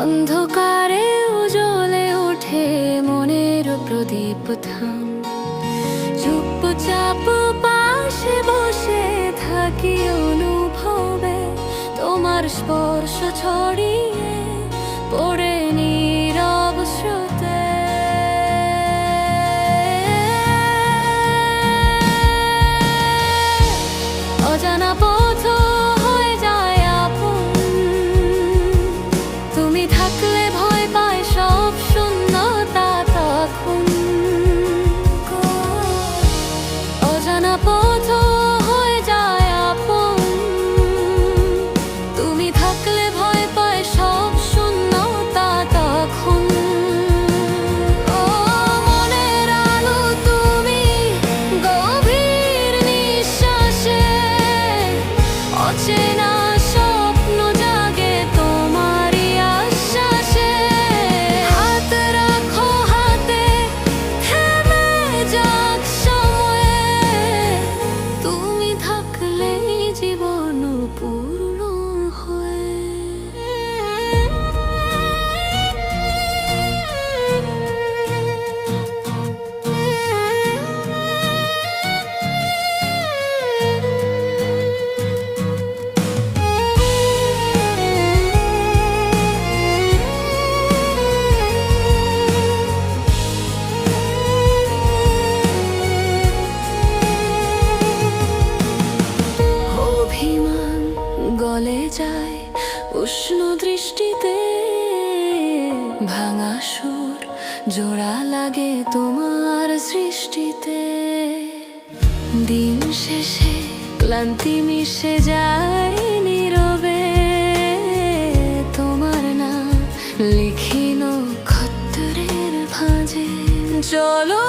অন্ধকারে জ্বলে ওঠে মনের প্রদীপ থাম, চুপচাপ পাশে বসে থাকি অনুভবে তোমার স্পর্শ ছড়িয়ে পড়ে নীরব স্রোতে। অজানা পথ হয়ে যায় আপন, তুমি থাকলে ভয় পায় সব শূন্যতা তখন। অজানা পথ হয়ে যায় আপন, তুমি থাকলে ভয় পায় সব শূন্যতা তখন। ও মনের আলো তুমি গভীর নিঃশ্বাসে, অচেনা স্বপ্ন জাগে তোমারই আশ্বাসে। হাত রাখো হাতে, থেমে যাক সময়ে, তুমি থাকলেই জীবন পূর্ণ হয়। অভিমান গলে যায় উষ্ণ দৃষ্টিতে, ভাঙা সুর জোড়া লাগে তোমার সৃষ্টিতে। দিন শেষে ক্লান্তি মিশে যায় নীরবে, তোমার নাম লিখি নক্ষত্রের ভাঁজে। চলো